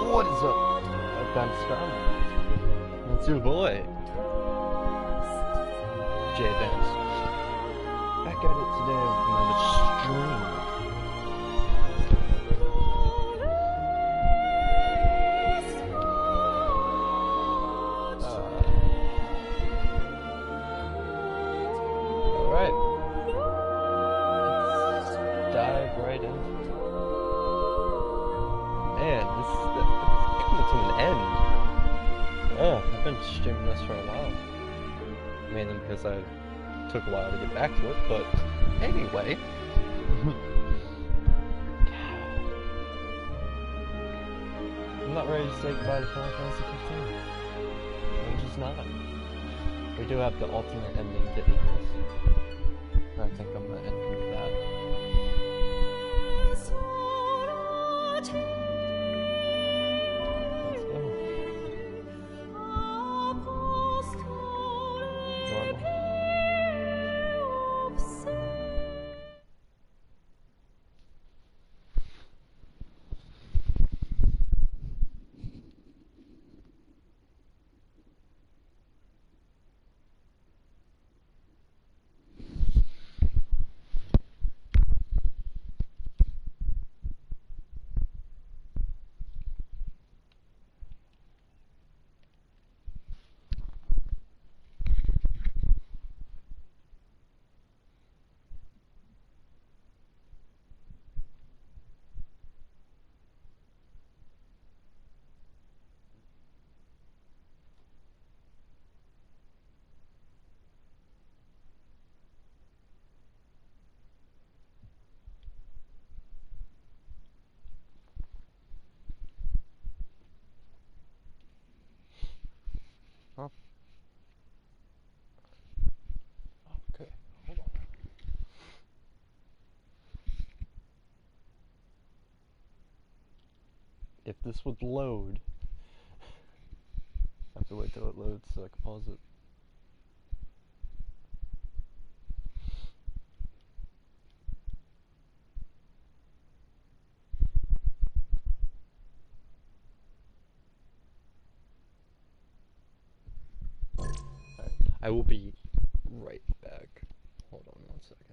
What is up? I've gone strong. It's your boy, J Vance. Back at it today with another stream. Alright. Let's dive right in. Man, it's coming to an end. I've been streaming this for a while. Mainly because I took a while to get back to it, but anyway. I'm not ready to say goodbye to Final Fantasy 15. I'm just not. We do have the alternate ending to Aegis. I think I'm gonna end with that. Huh? Okay, hold on. If this would load, I have to wait till it loads so I can pause it. Alright, I will be right back. Hold on 1 second.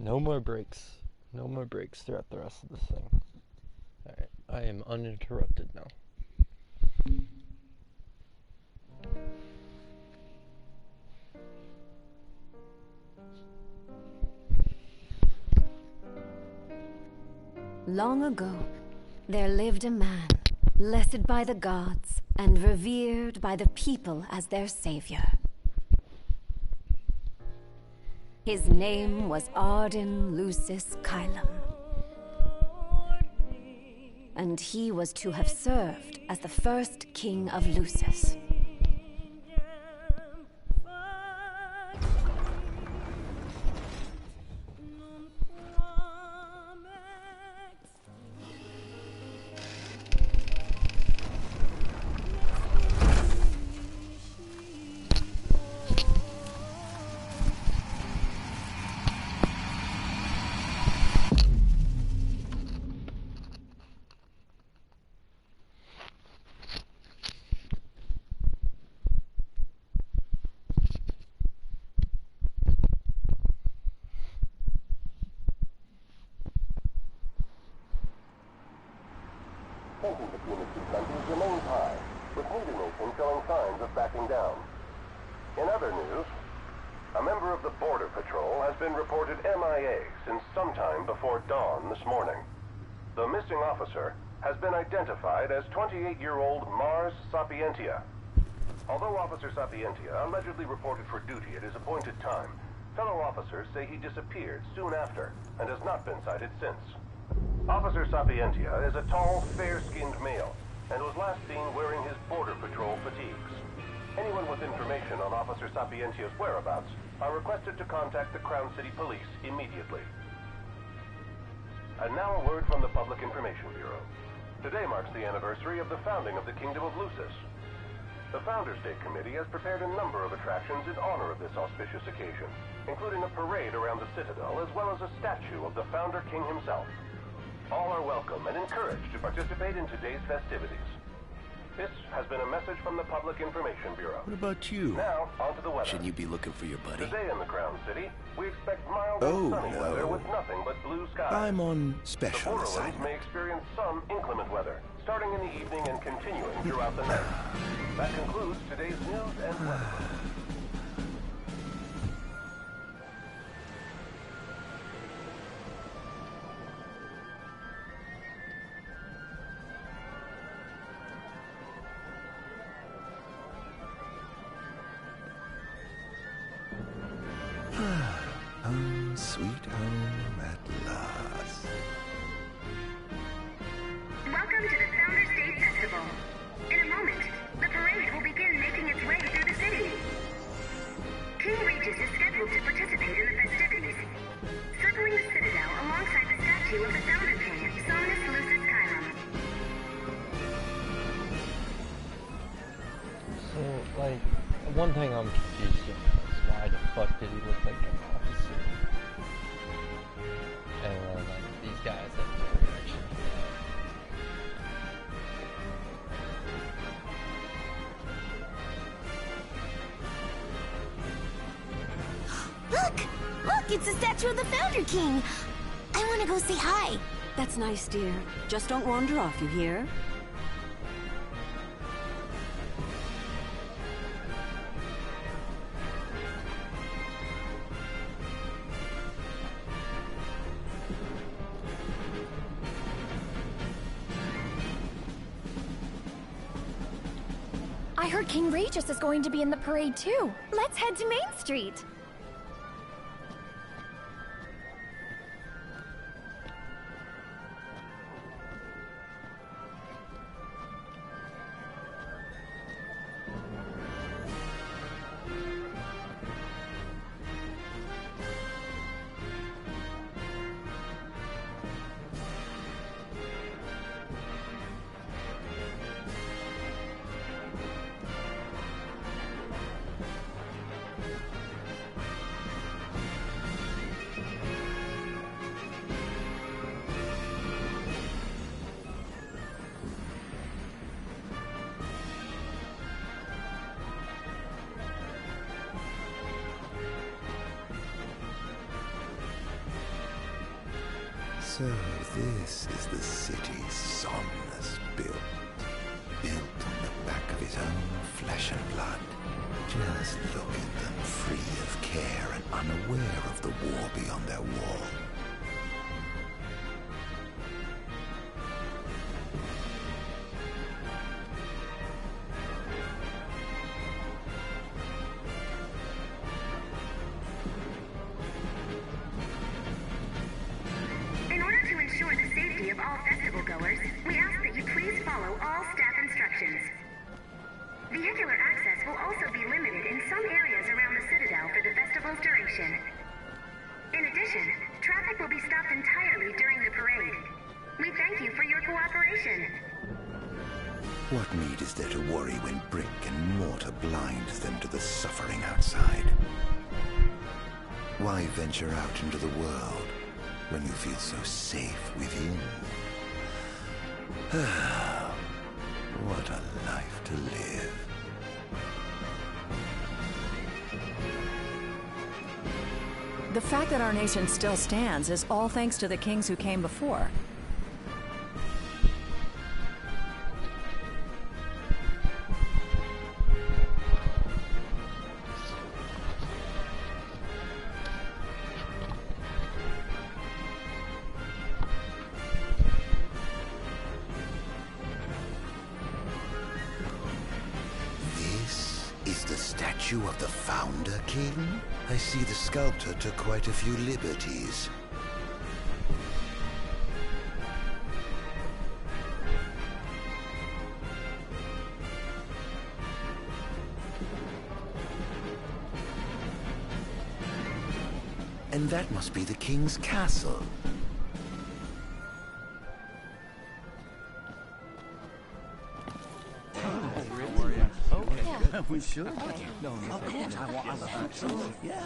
No more breaks. No more breaks throughout the rest of this thing. Alright, I am uninterrupted now. Long ago, there lived a man, blessed by the gods and revered by the people as their savior. His name was Ardyn Lucis Kylum, and he was to have served as the first king of Lucis. Tension between the two countries remains high, with neither nation showing signs of backing down. In other news, a member of the Border Patrol has been reported MIA since sometime before dawn this morning. The missing officer has been identified as 28-year-old Mars Sapientia. Although Officer Sapientia allegedly reported for duty at his appointed time, fellow officers say he disappeared soon after and has not been sighted since. Officer Sapientia is a tall, fair-skinned male and was last seen wearing his Border Patrol fatigues. Anyone with information on Officer Sapientia's whereabouts are requested to contact the Crown City Police immediately. And now a word from the Public Information Bureau. Today marks the anniversary of the founding of the Kingdom of Lucis. The Founders Day Committee has prepared a number of attractions in honor of this auspicious occasion, including a parade around the Citadel as well as a statue of the Founder King himself. All are welcome and encouraged to participate in today's festivities. This has been a message from the Public Information Bureau. What about you? Now, on to the weather. Shouldn't you be looking for your buddy? Today in the Crown City, we expect mild and sunny weather with nothing but blue skies. I'm on The special borderlands assignment. may experience some inclement weather, starting in the evening and continuing throughout the night. That concludes today's news and weather. Home, sweet home at last. Welcome to the Founders Day Festival. In a moment, the parade will begin making its way through the city. King Regis is scheduled to participate in the festivities, circling the Citadel alongside the statue of the Founder King, Somnus Lucis Kylum. So, like, one thing I'm confused with is why the fuck did he look like an officer? And then, like, these guys have no reaction to that. Look! Look, it's the statue of the Founder King! I want to go say hi. That's nice, dear. Just don't wander off, you hear? I heard King Regis is going to be in the parade too. Let's head to Main Street. So this is the city Somnus built. Built on the back of his own flesh and blood. Just look at them, free of care and unaware of the war beyond their wall. In order to ensure the safety of all festival goers, we ask that you please follow all staff instructions. Vehicular access will also be limited in some areas around the Citadel for the festival's duration. In addition, traffic will be stopped entirely during the parade. We thank you for your cooperation. What need is there to worry when brick and mortar blinds them to the suffering outside? Why venture out into the world when you feel so safe within? What a life to live. The fact that our nation still stands is all thanks to the kings who came before. This is the statue of the Founder King? I see the sculptor took quite a few liberties. And that must be the king's castle. We should. No, of course. Absolutely. Yeah.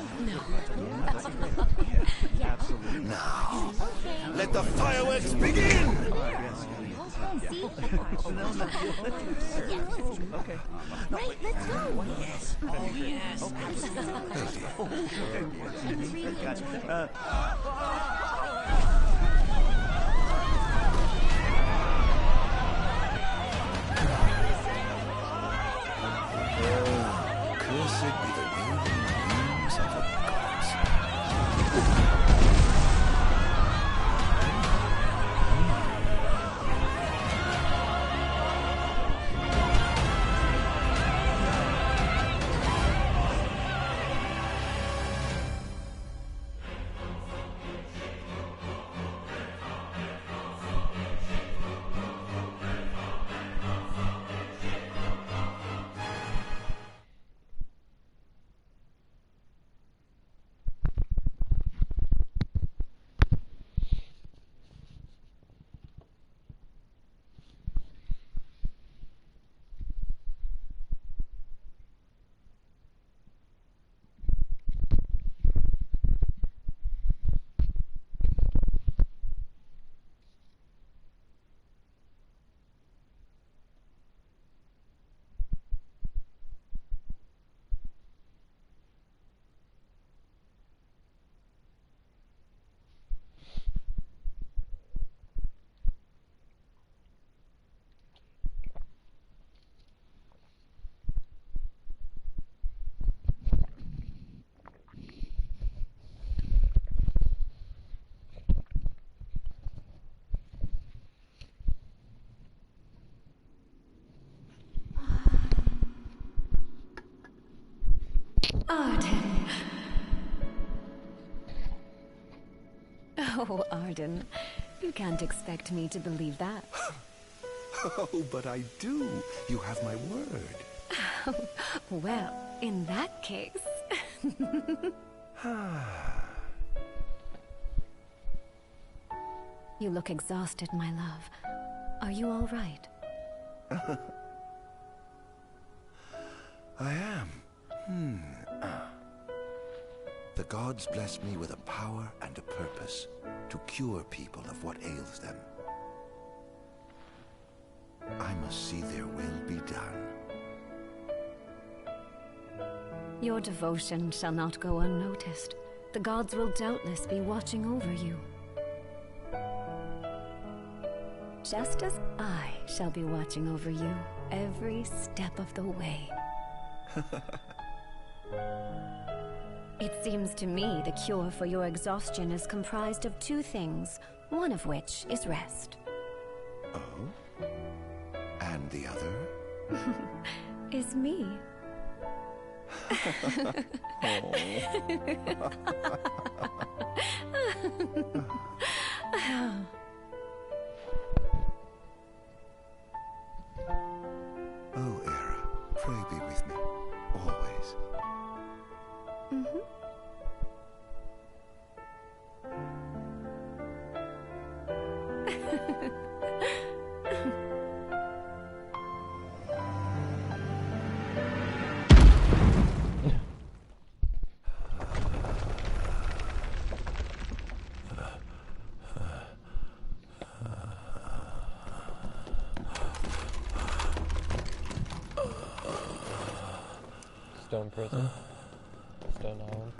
Absolutely. Now, let the fireworks begin! Okay. Right, let's go. Yes. Oh, yes. Cursed be the waving wings of the gods. Ardyn. Oh, Ardyn. You can't expect me to believe that. Oh, but I do. You have my word. Well, in that case... You look exhausted, my love. Are you all right? I am. The gods blessed me with a power and a purpose to cure people of what ails them. I must see their will be done. Your devotion shall not go unnoticed. The gods will doubtless be watching over you. just as I shall be watching over you every step of the way. It seems to me the cure for your exhaustion is comprised of two things, one of which is rest. Oh? And the other? Is me. Oh, Era, pray be with me, always. Mm-hmm. Stone prison. Stone Island.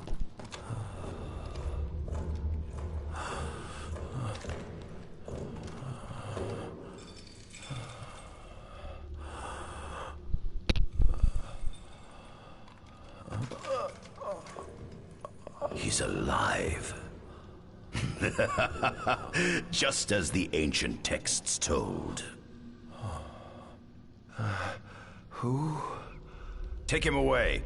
He's alive. Just as the ancient texts told. Who? Take him away.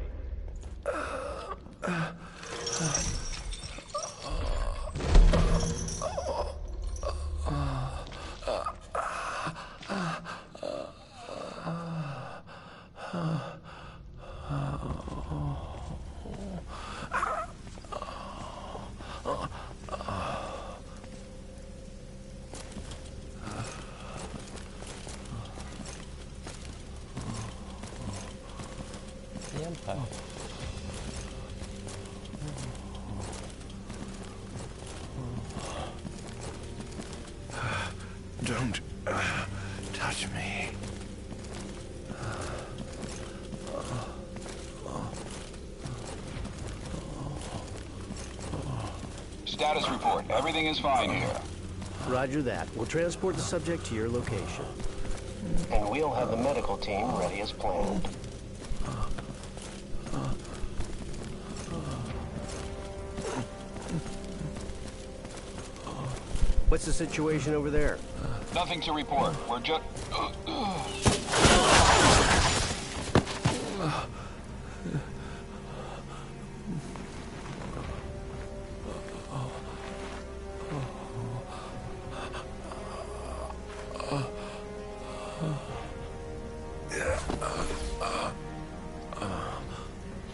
The Empire. Don't touch me. Status report. Everything is fine here. Roger that. We'll transport the subject to your location. And we'll have the medical team ready as planned. What's the situation over there? Nothing to report. We're just...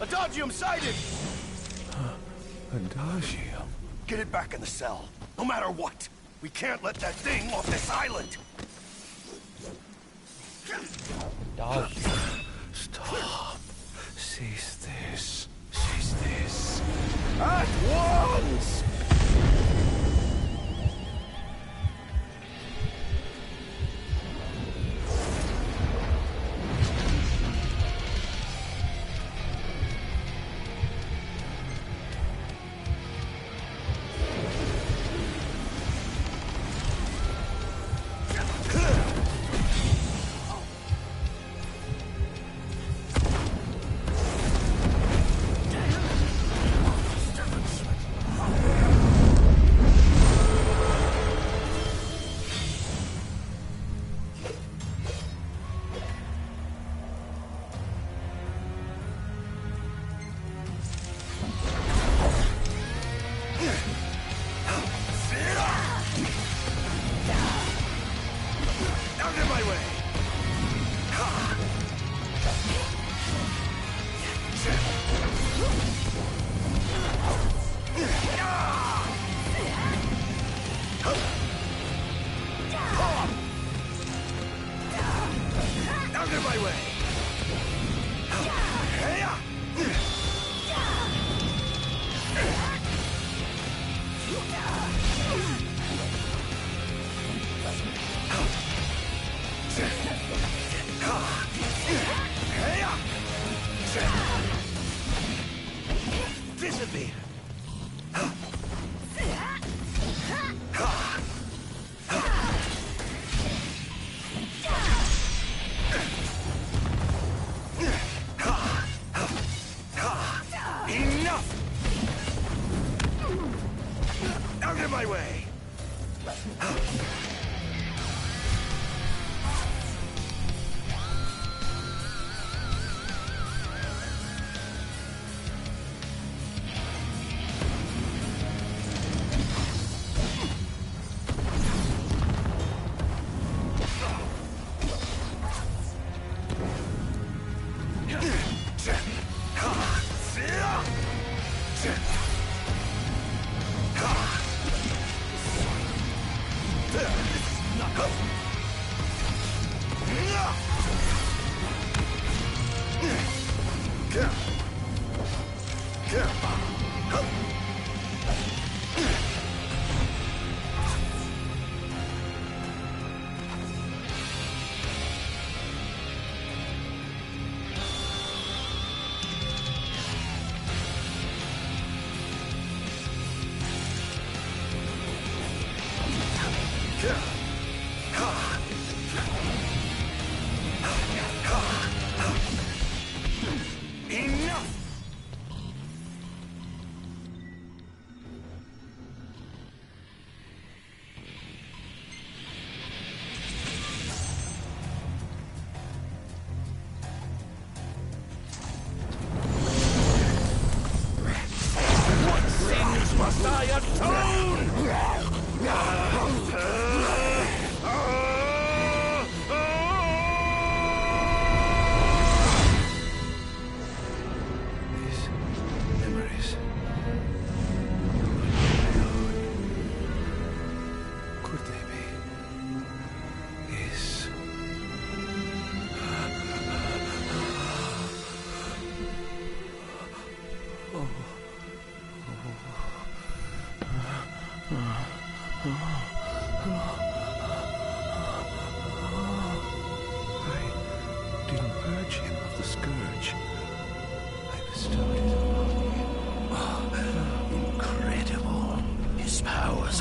Adagium sighted! Adagium? Get it back in the cell, no matter what. We can't let that thing off this island. Adagium. Stop. Cease this. Cease this. At once! Disappear. my way!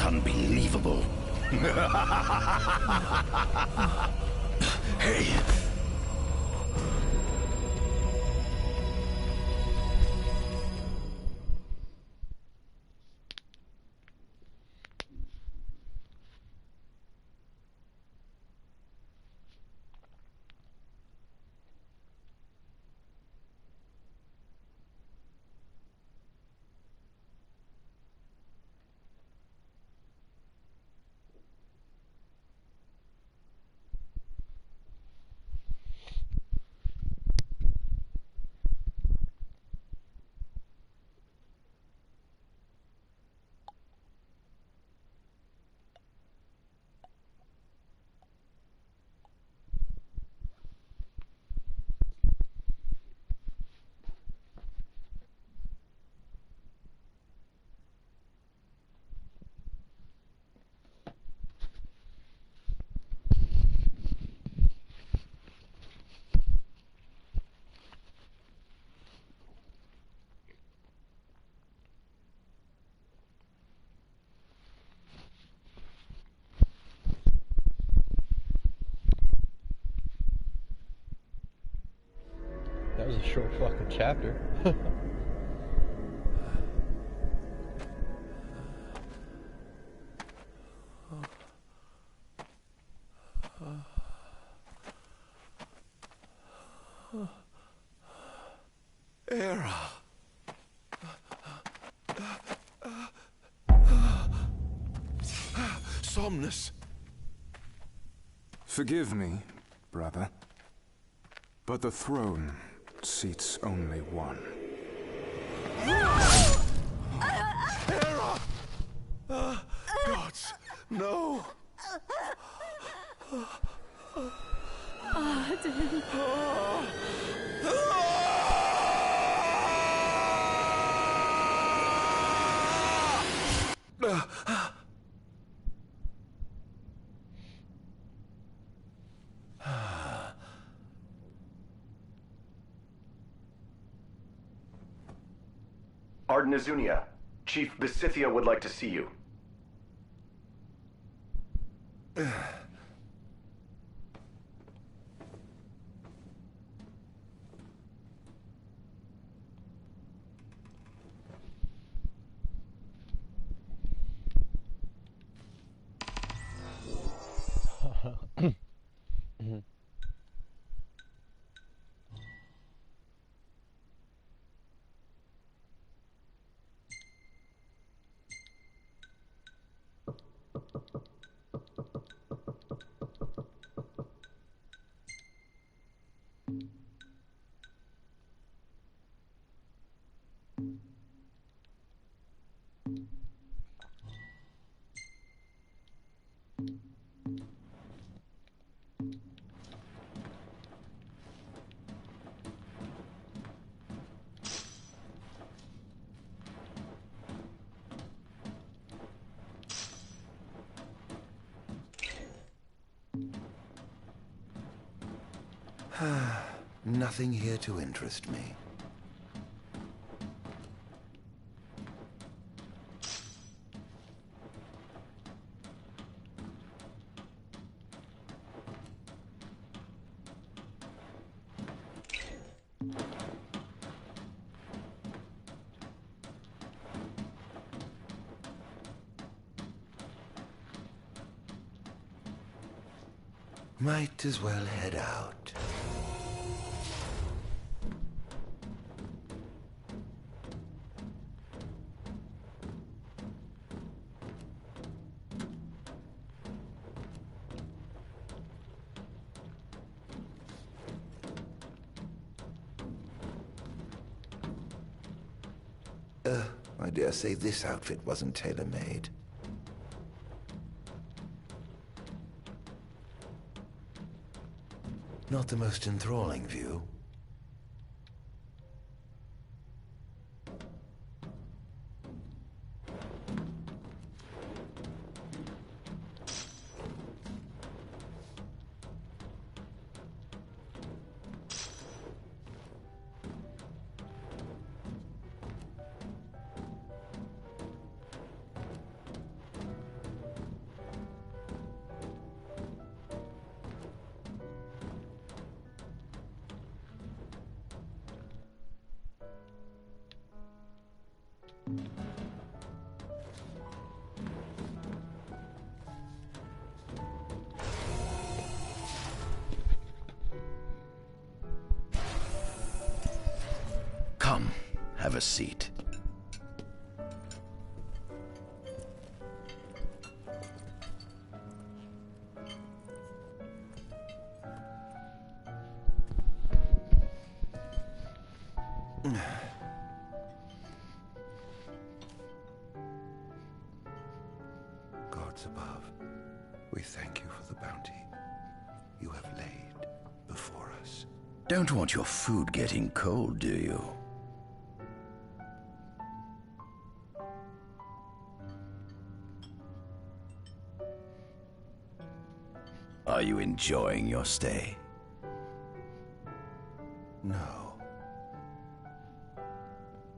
Unbelievable. Hey! That was a short fucking chapter. Era. Somnus. Forgive me, brother, but the throne seats only one. Era! Gods, no! Ardyn. Ardyn Azunia, Chief Besithia would like to see you. Nothing here to interest me. Might as well head out. I dare say this outfit wasn't tailor-made. Not the most enthralling view. Come, have a seat. Gods above, we thank you for the bounty you have laid before us. Don't want your food getting cold, do you? Are you enjoying your stay? No.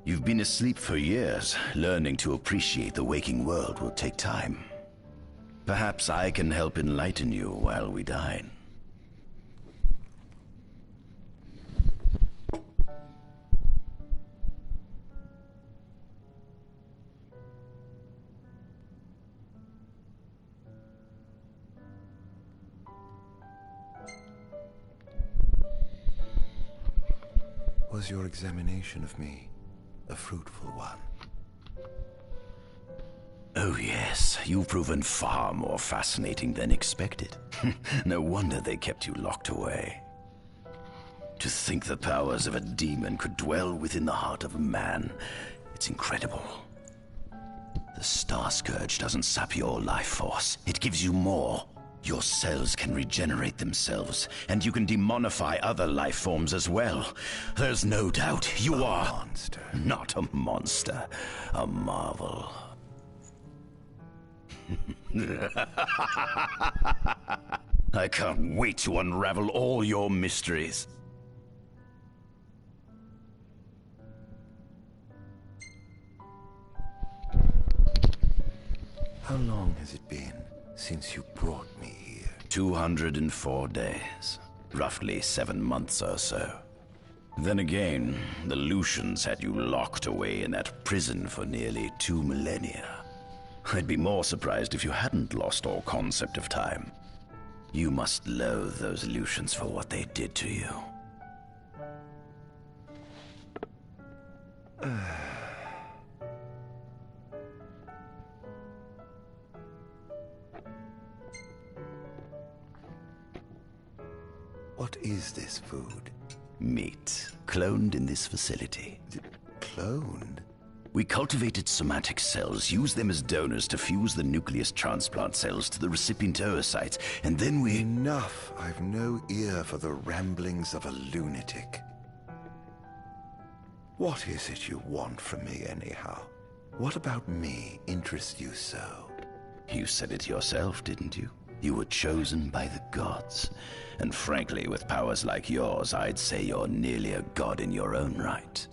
You've been asleep for years. Learning to appreciate the waking world will take time. Perhaps I can help enlighten you while we dine. Was your examination of me a fruitful one? Oh yes, you've proven far more fascinating than expected. No wonder they kept you locked away. To think the powers of a demon could dwell within the heart of a man, it's incredible. The Star Scourge doesn't sap your life force, it gives you more. Your cells can regenerate themselves, and you can demonify other life forms as well. There's no doubt you are... A monster. Not a monster, a marvel. I can't wait to unravel all your mysteries. How long has it been since you brought me here? 204 days. Roughly 7 months or so. Then again, the Lucians had you locked away in that prison for nearly 2 millennia. I'd be more surprised if you hadn't lost all concept of time. You must loathe those Lucians for what they did to you. What is this food? Meat, cloned in this facility. Cloned? We cultivated somatic cells, used them as donors to fuse the nucleus transplant cells to the recipient oocytes, and then we... Enough! I've no ear for the ramblings of a lunatic. What is it you want from me, anyhow? What about me interests you so? You said it yourself, didn't you? You were chosen by the gods. And frankly, with powers like yours, I'd say you're nearly a god in your own right.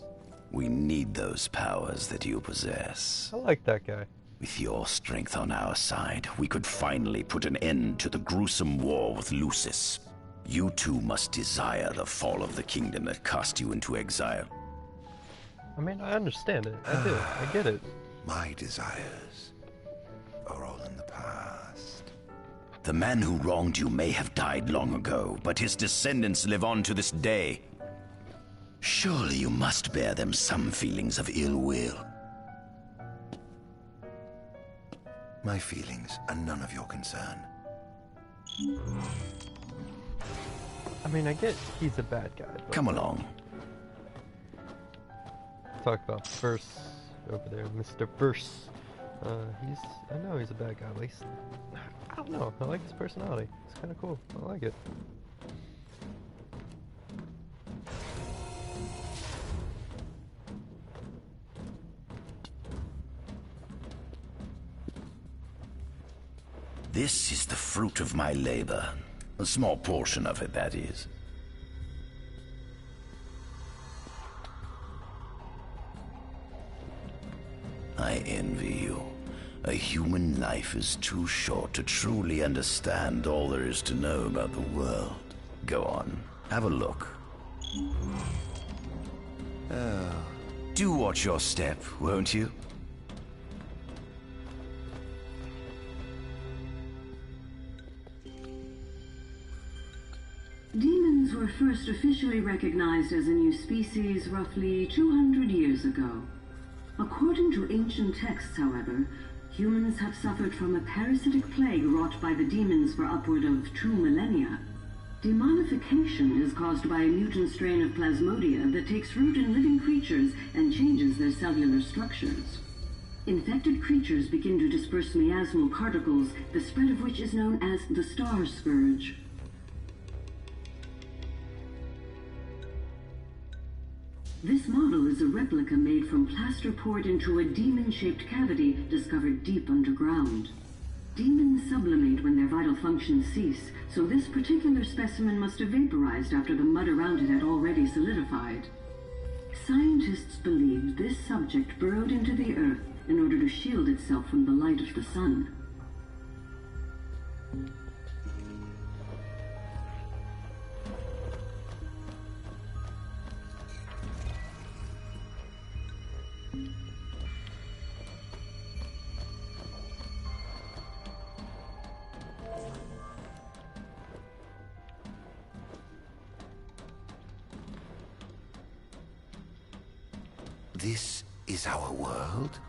We need those powers that you possess. I like that guy. With your strength on our side, we could finally put an end to the gruesome war with Lucis. You too must desire the fall of the kingdom that cast you into exile. I mean, I understand it. I do. I get it. My desires are all in the past. The man who wronged you may have died long ago, but his descendants live on to this day. Surely you must bear them some feelings of ill will. My feelings are none of your concern. I mean, I get he's a bad guy. Come along. Talk about Verse over there, Mr. Verse. I know he's a bad guy, at least. I don't know, I like his personality. It's kind of cool, I like it. This is the fruit of my labor. A small portion of it, that is. I envy you. A human life is too short to truly understand all there is to know about the world. Go on, have a look. Oh. Do watch your step, won't you? Demons were first officially recognized as a new species roughly 200 years ago. According to ancient texts, however, humans have suffered from a parasitic plague wrought by the demons for upward of 2 millennia. Demonification is caused by a mutant strain of plasmodia that takes root in living creatures and changes their cellular structures. Infected creatures begin to disperse miasmal particles, the spread of which is known as the Star Scourge. This model is a replica made from plaster poured into a demon-shaped cavity discovered deep underground. Demons sublimate when their vital functions cease, so this particular specimen must have vaporized after the mud around it had already solidified. Scientists believe this subject burrowed into the earth in order to shield itself from the light of the sun. This is our world?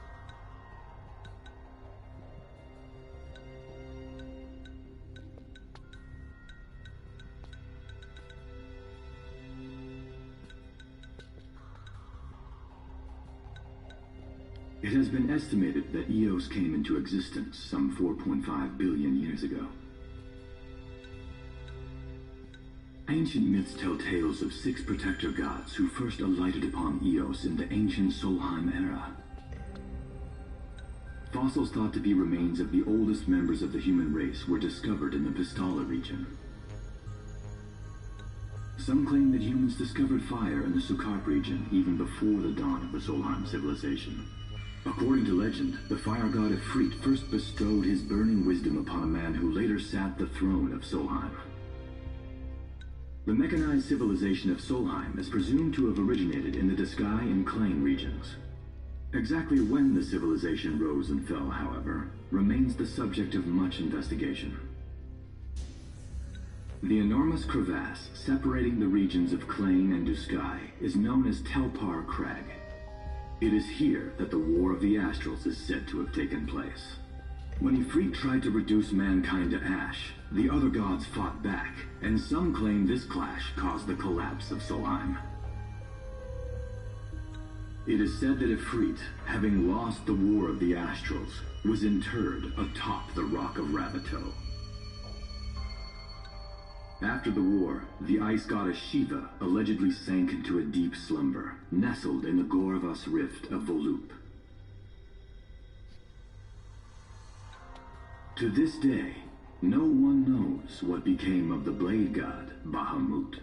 It has been estimated that Eos came into existence some 4.5 billion years ago. Ancient myths tell tales of 6 protector gods who first alighted upon Eos in the ancient Solheim era. Fossils thought to be remains of the oldest members of the human race were discovered in the Pistala region. Some claim that humans discovered fire in the Sukarp region even before the dawn of the Solheim civilization. According to legend, the fire god Ifrit first bestowed his burning wisdom upon a man who later sat the throne of Solheim. The mechanized civilization of Solheim is presumed to have originated in the Disgai and Klain regions. Exactly when the civilization rose and fell, however, remains the subject of much investigation. The enormous crevasse separating the regions of Klain and Disgai is known as Telpar Crag. It is here that the War of the Astrals is said to have taken place. When Ifrit tried to reduce mankind to ash, the other gods fought back, and some claim this clash caused the collapse of Solheim. It is said that Ifrit, having lost the War of the Astrals, was interred atop the Rock of Ravito. After the war, the ice goddess Shiva allegedly sank into a deep slumber, nestled in the Goravas rift of Vollup. To this day, no one knows what became of the blade god Bahamut.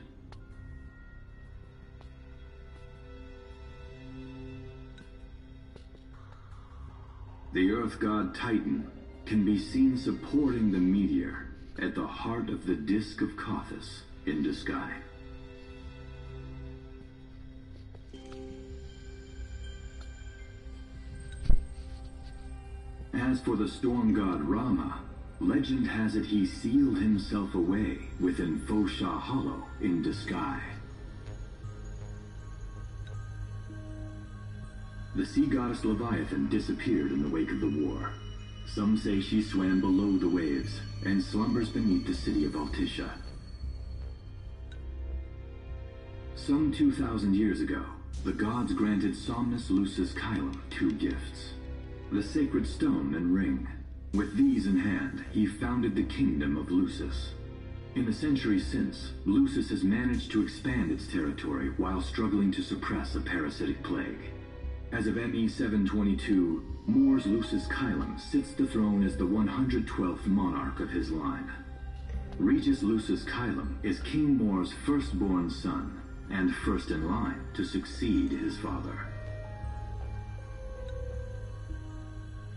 The earth god Titan can be seen supporting the meteor at the heart of the disk of Kothis in the sky. As for the storm god Rama, legend has it he sealed himself away within Fosha Hollow in the sky. The sea goddess Leviathan disappeared in the wake of the war. Some say she swam below the waves and slumbers beneath the city of Altisha. Some 2,000 years ago, the gods granted Somnus Lucis Caelum 2 gifts: the sacred stone and ring. With these in hand, he founded the kingdom of Lucis. In the centuries since, Lucis has managed to expand its territory while struggling to suppress a parasitic plague. As of ME 722, Mor's Lucis Caelum sits the throne as the 112th monarch of his line. Regis Lucis Caelum is King Mor's firstborn son, and first in line to succeed his father.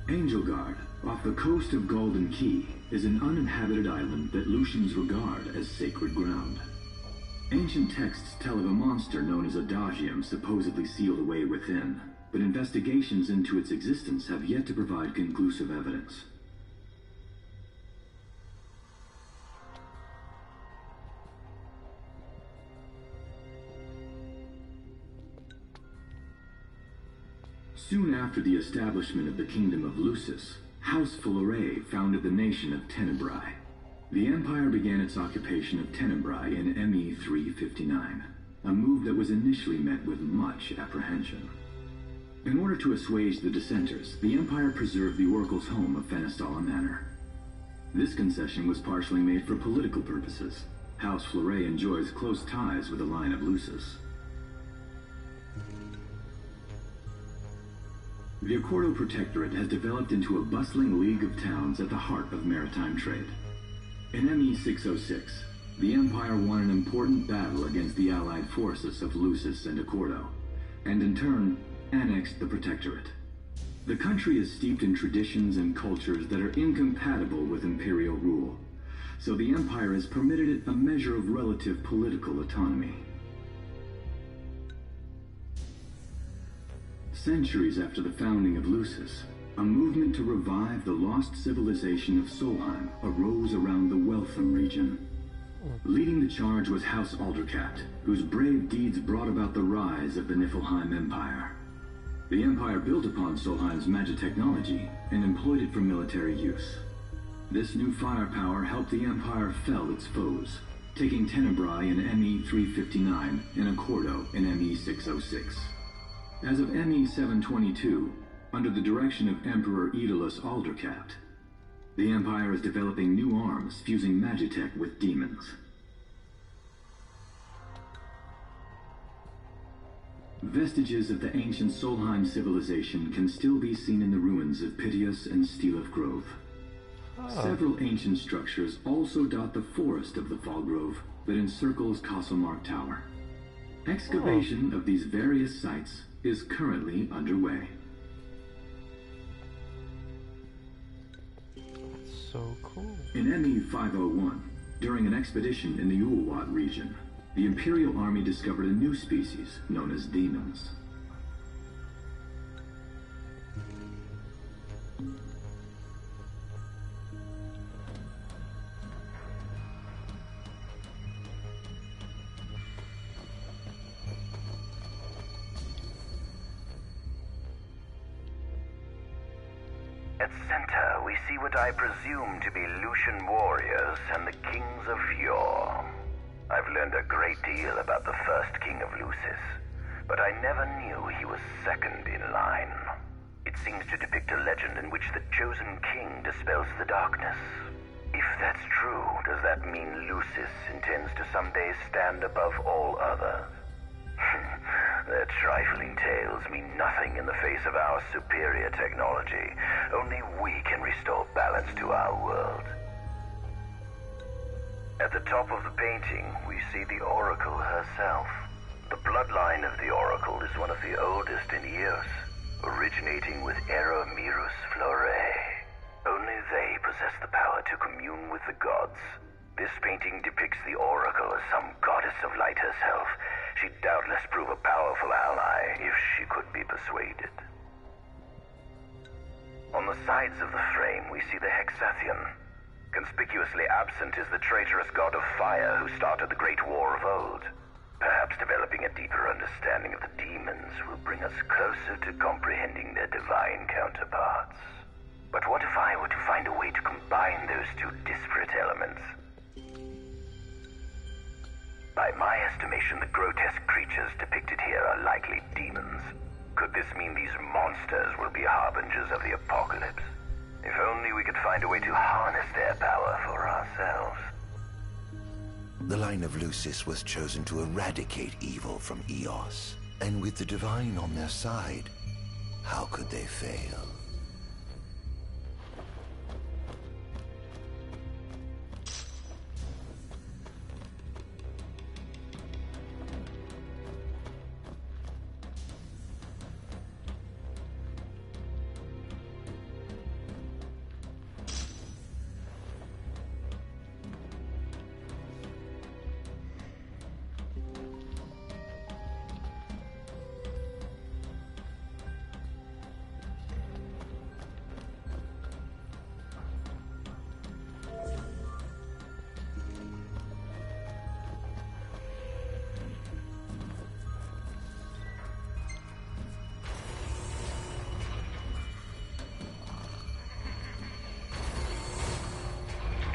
Angelgard, off the coast of Golden Key, is an uninhabited island that Lucians regard as sacred ground. Ancient texts tell of a monster known as Adagium supposedly sealed away within, but investigations into its existence have yet to provide conclusive evidence. Soon after the establishment of the Kingdom of Lucis, House Fulleré founded the nation of Tenebrae. The Empire began its occupation of Tenebrae in ME 359, a move that was initially met with much apprehension. In order to assuage the dissenters, the Empire preserved the Oracle's home of Fenestala Manor. This concession was partially made for political purposes. House Fulleré enjoys close ties with the line of Lucis. The Accordo Protectorate has developed into a bustling league of towns at the heart of maritime trade. In ME 606, the Empire won an important battle against the allied forces of Lucis and Accordo, and in turn, annexed the Protectorate. The country is steeped in traditions and cultures that are incompatible with imperial rule, so the Empire has permitted it a measure of relative political autonomy. Centuries after the founding of Lucis, a movement to revive the lost civilization of Solheim arose around the Weltham region. Leading the charge was House Aldercat, whose brave deeds brought about the rise of the Niflheim Empire. The Empire built upon Solheim's magic technology and employed it for military use. This new firepower helped the Empire fell its foes, taking Tenebrae in ME 359 and Accordo in ME 606. As of ME 722, under the direction of Emperor Aedalus Aldercat, the Empire is developing new arms fusing magitech with demons. Vestiges of the ancient Solheim civilization can still be seen in the ruins of Piteous and Stilaf Grove. Several ancient structures also dot the forest of the Fall Grove that encircles Castlemark Tower. Excavation of these various sites is currently underway. That's so cool. In ME 501, during an expedition in the Ulwat region, the Imperial Army discovered a new species known as demons. at center, we see what I presume to be Lucian warriors and the kings of yore. I've learned a great deal about the first king of Lucis, but I never knew he was second in line. It seems to depict a legend in which the chosen king dispels the darkness. If that's true, does that mean Lucis intends to someday stand above all others? Their trifling tales mean nothing in the face of our superior technology. Only we can restore balance to our world. At the top of the painting, we see the Oracle herself. The bloodline of the Oracle is one of the oldest in Eos, originating with Eromirus Flore. Only they possess the power to commune with the gods. This painting depicts the Oracle as some goddess of light herself. She'd doubtless prove a powerful ally if she could be persuaded. On the sides of the frame, we see the Hexathian. Conspicuously absent is the traitorous god of fire who started the Great War of old. Perhaps developing a deeper understanding of the demons will bring us closer to comprehending their divine counterparts. But what if I were to find a way to combine those two disparate elements? By my estimation, the grotesque creatures depicted here are likely demons. Could this mean these monsters will be harbingers of the apocalypse? If only we could find a way to harness their power for ourselves. The line of Lucis was chosen to eradicate evil from Eos. And with the divine on their side, how could they fail?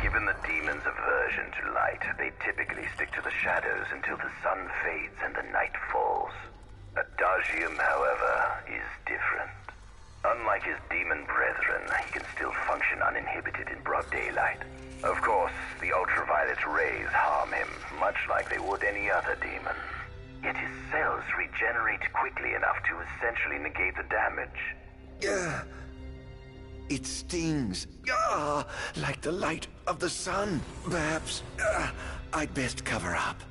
Given the demon's aversion to light, they typically stick to the shadows until the sun fades and the night falls. Adagium, however, is different. Unlike his demon brethren, he can still function uninhibited in broad daylight. Of course, the ultraviolet rays harm him, much like they would any other demon. Yet his cells regenerate quickly enough to essentially negate the damage. It stings. Like the light of the sun. Perhaps I'd best cover up.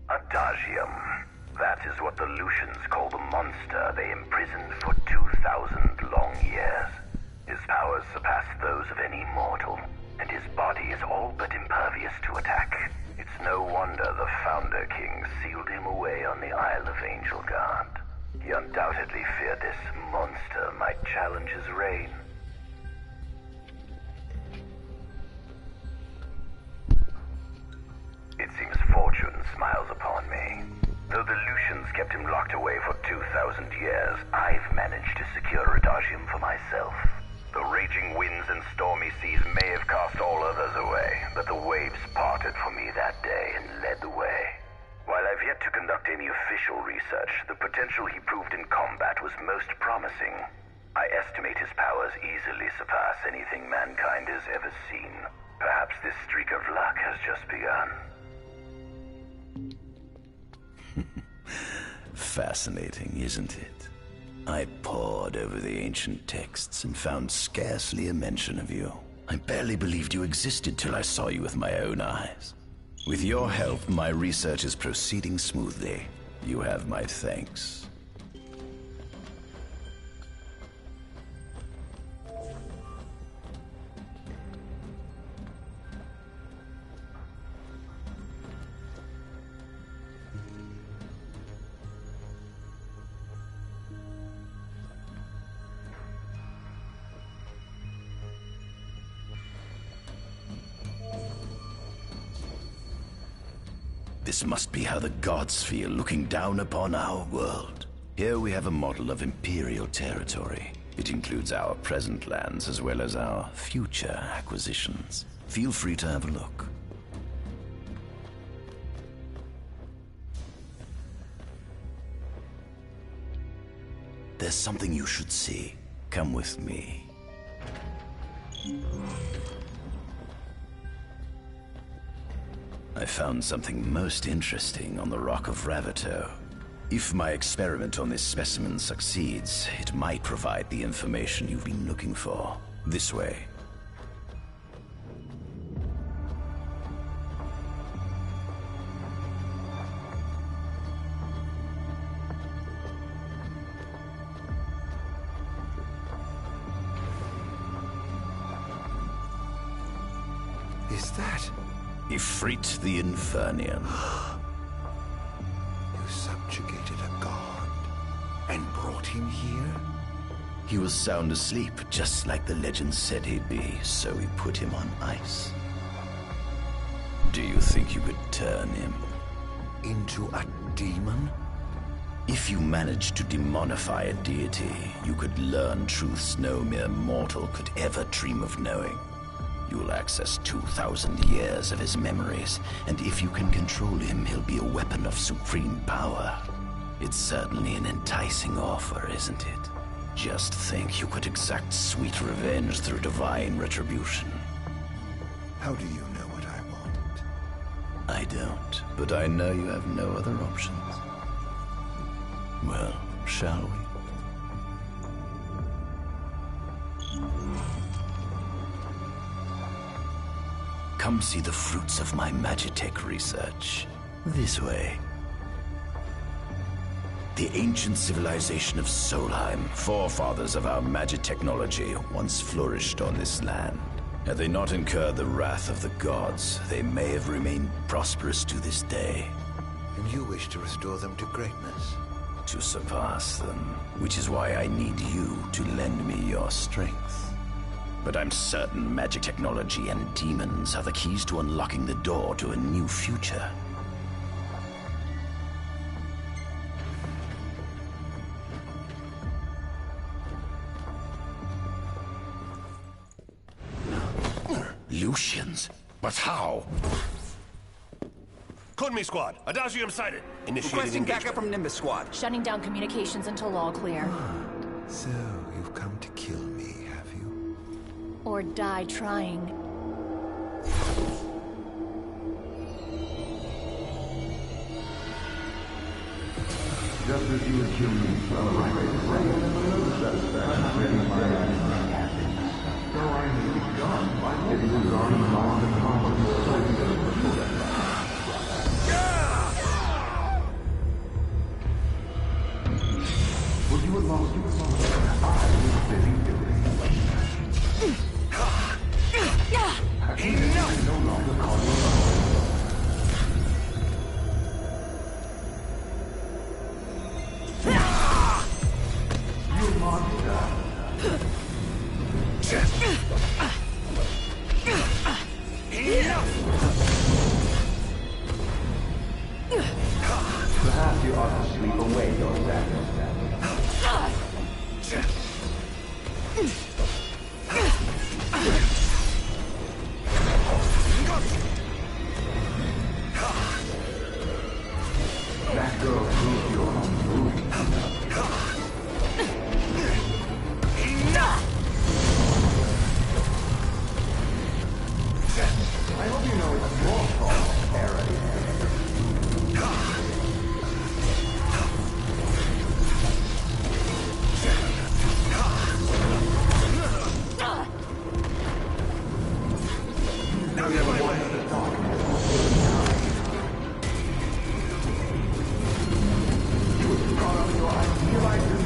Adagium. That is what the Lucians call the monster they imprisoned for 2,000 long years. His powers surpass those of any mortal, and his body is all but impervious to attack. It's no wonder the Founder King sealed him away on the Isle of Angel Guard. He undoubtedly feared this monster might challenge his reign. It seems fortune smiles upon me. Though the Lucians kept him locked away for 2,000 years, I've managed to secure Adagium for myself. The raging winds and stormy seas may have cast all others away, but the waves parted for me that day and led the way. While I've yet to conduct any official research, the potential he proved in combat was most promising. I estimate his powers easily surpass anything mankind has ever seen. Perhaps this streak of luck has just begun. Fascinating, isn't it? I pored over the ancient texts and found scarcely a mention of you. I barely believed you existed till I saw you with my own eyes. With your help, my research is proceeding smoothly. You have my thanks. This must be how the gods feel looking down upon our world. Here we have a model of imperial territory. It includes our present lands as well as our future acquisitions. Feel free to have a look. There's something you should see. Come with me. I found something most interesting on the Rock of Ravito. If my experiment on this specimen succeeds, it might provide the information you've been looking for. This way. Is that? Ifrit the Infernian. You subjugated a god and brought him here? He was sound asleep, just like the legend said he'd be, so we put him on ice. Do you think you could turn him into a demon? If you managed to demonify a deity, you could learn truths no mere mortal could ever dream of knowing. You'll access 2,000 years of his memories, and if you can control him, he'll be a weapon of supreme power. It's certainly an enticing offer, isn't it? Just think you could exact sweet revenge through divine retribution. How do you know what I want? I don't, but I know you have no other options. Well, shall we? Come see the fruits of my Magitech research. This way. The ancient civilization of Solheim, forefathers of our Magitechnology, once flourished on this land. Had they not incurred the wrath of the gods, they may have remained prosperous to this day. And you wish to restore them to greatness? To surpass them, which is why I need you to lend me your strength. But I'm certain magic technology and demons are the keys to unlocking the door to a new future. Lucians? But how? Kunmi Squad, Adagium sighted. Initiating Requesting engagement. backup from Nimbus Squad. Shutting down communications until all clear. So, you've come to kill me, have you? Or die trying. Just as you assumed me, so I may be done by getting the garden on the common. Would you allow me to I was busy doing? Enough! No longer call you you monster! Perhaps you ought to sleep away your sadness. That girl proved you're unruly. I hope you know it's your fault, Aaron. You brought up your idealized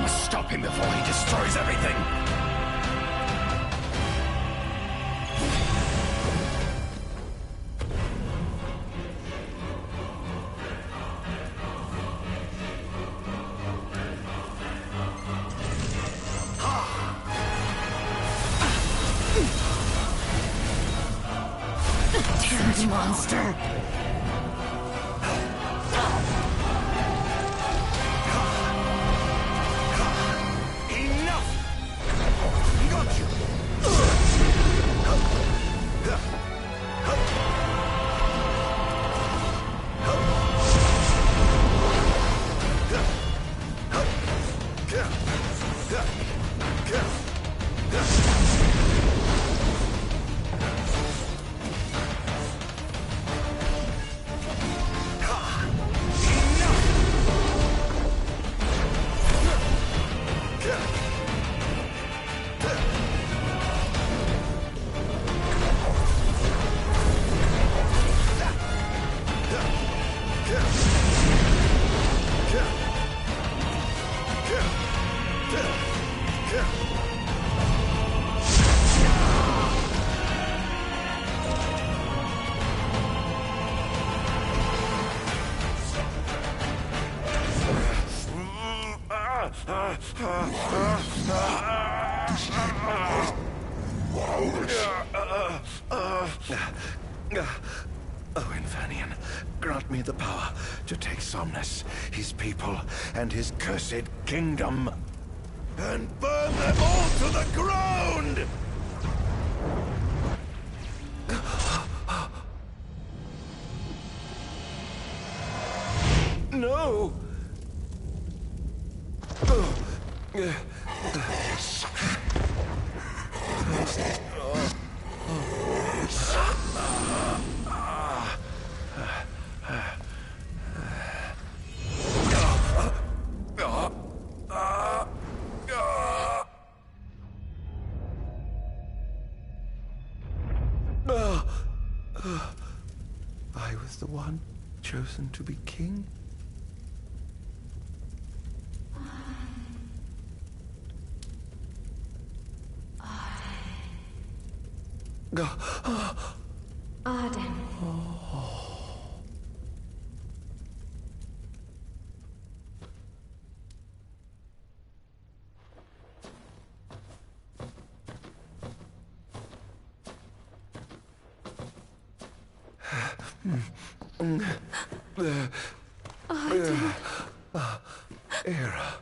must stop him before he destroys everything! Damn it, monster! Oh, Infanion, grant me the power to take Somnus, his people, and his cursed kingdom, and burn them all to the ground! No! I was the one chosen to be king? Ardyn. Era.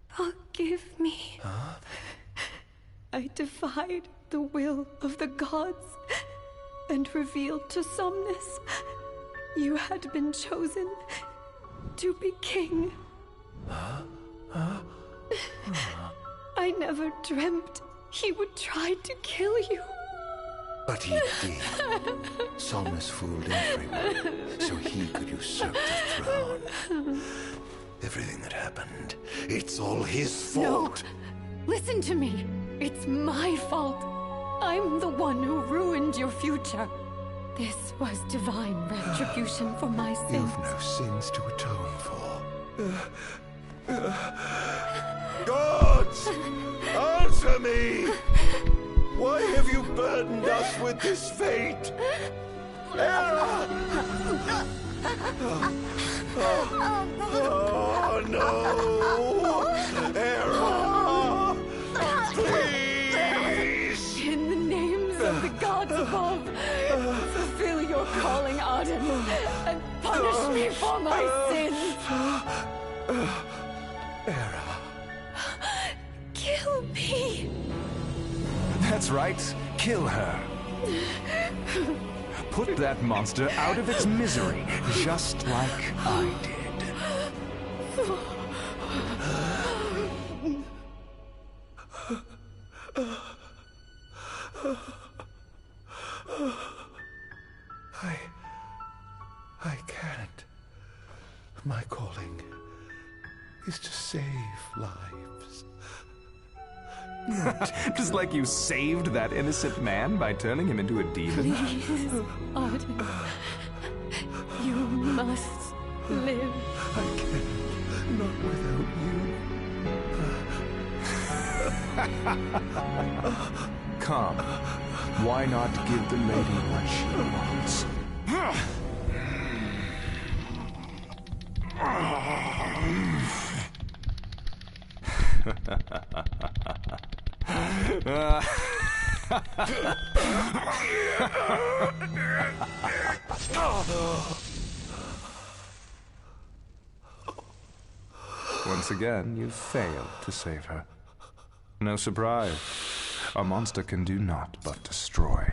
Forgive me. Huh? I defied the will of the gods and revealed to Somnus you had been chosen to be king. Huh? Huh? I never dreamt he would try to kill you. But he did. Somnus fooled everyone, so he could usurp the throne. Everything that happened, it's all his fault. No! Listen to me. It's my fault. I'm the one who ruined your future. This was divine retribution for my sins. You've no sins to atone for. Gods! Answer me! Why have you burdened us with this fate? Era! Oh no! Era! Please! In the names of the gods above, fulfill your calling, Ardyn, and punish me for my sins! Era. Kill me! That's right. Kill her. Put that monster out of its misery, just like I did. I can't. My calling is to save lives. Just like you saved that innocent man by turning him into a demon. Please, Ardyn. You must live. I can't. Not without you. Come. Why not give the lady what she wants? Once again, you failed to save her. No surprise. A monster can do naught but destroy.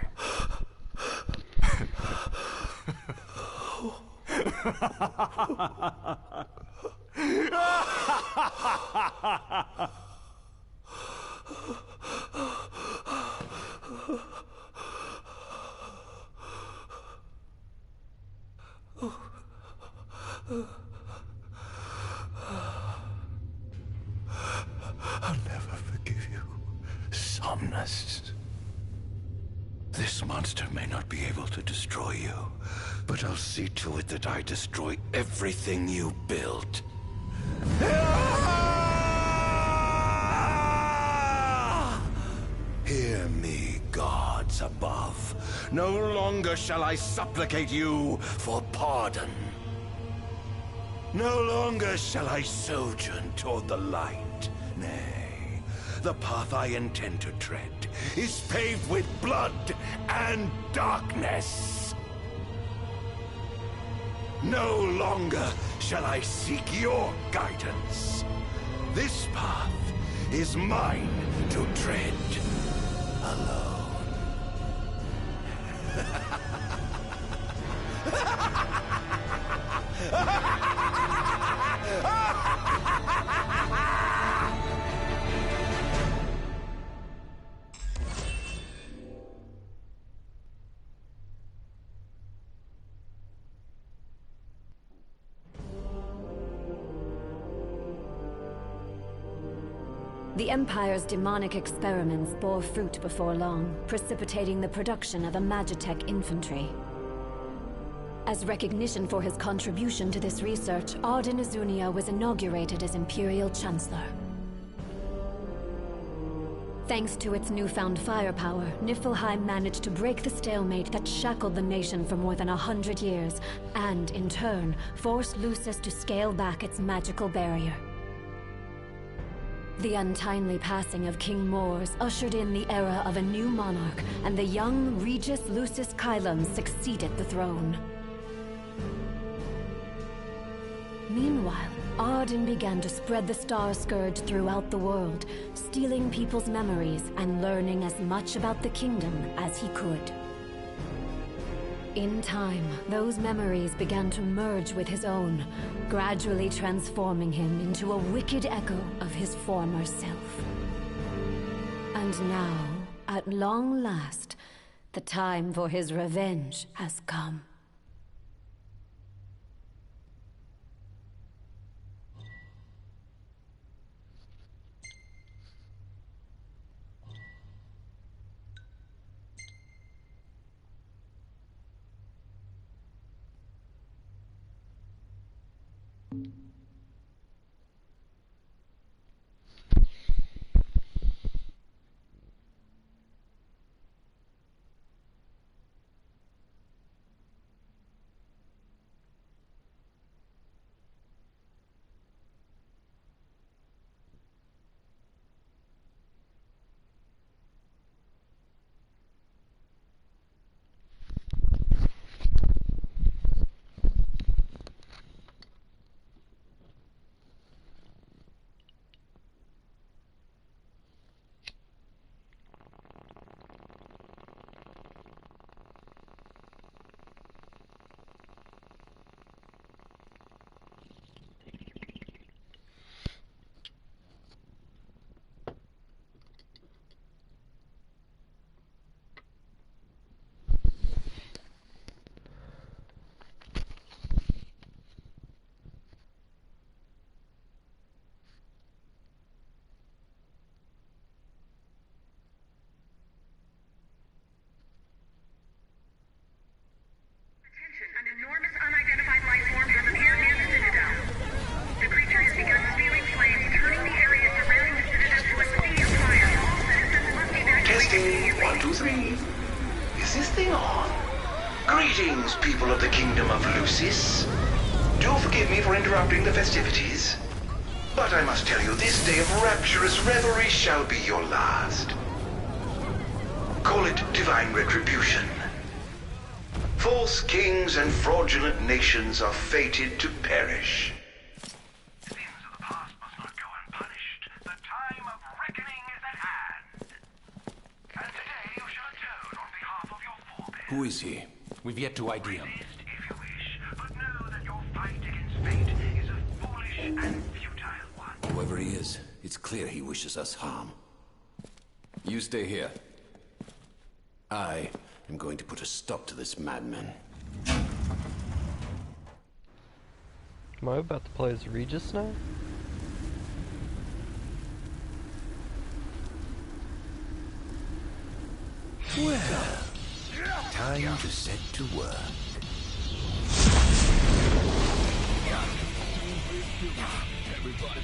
I'll never forgive you, Somnus. This monster may not be able to destroy you, but I'll see to it that I destroy everything you built. Hear me, gods above. No longer shall I supplicate you for pardon. No longer shall I sojourn toward the light. Nay, the path I intend to tread is paved with blood and darkness. No longer shall I seek your guidance. This path is mine to tread alone. The Empire's demonic experiments bore fruit before long, precipitating the production of a Magitech infantry. As recognition for his contribution to this research, Ardyn Azunia was inaugurated as Imperial Chancellor. Thanks to its newfound firepower, Niflheim managed to break the stalemate that shackled the nation for more than 100 years, and, in turn, forced Lucis to scale back its magical barrier. The untimely passing of King Mors ushered in the era of a new monarch, and the young Regis Lucis Kylum succeeded the throne. Meanwhile, Ardyn began to spread the Star Scourge throughout the world, stealing people's memories and learning as much about the kingdom as he could. In time, those memories began to merge with his own, gradually transforming him into a wicked echo of his former self. And now, at long last, the time for his revenge has come. Greetings, people of the Kingdom of Lucis. Do forgive me for interrupting the festivities, but I must tell you, this day of rapturous revelry shall be your last. Call it divine retribution. False kings and fraudulent nations are fated to perish. Who is he? We've yet to ID him. Whoever he is, it's clear he wishes us harm. You stay here. I am going to put a stop to this madman. Am I about to play as Regis now? Well, time to set to work.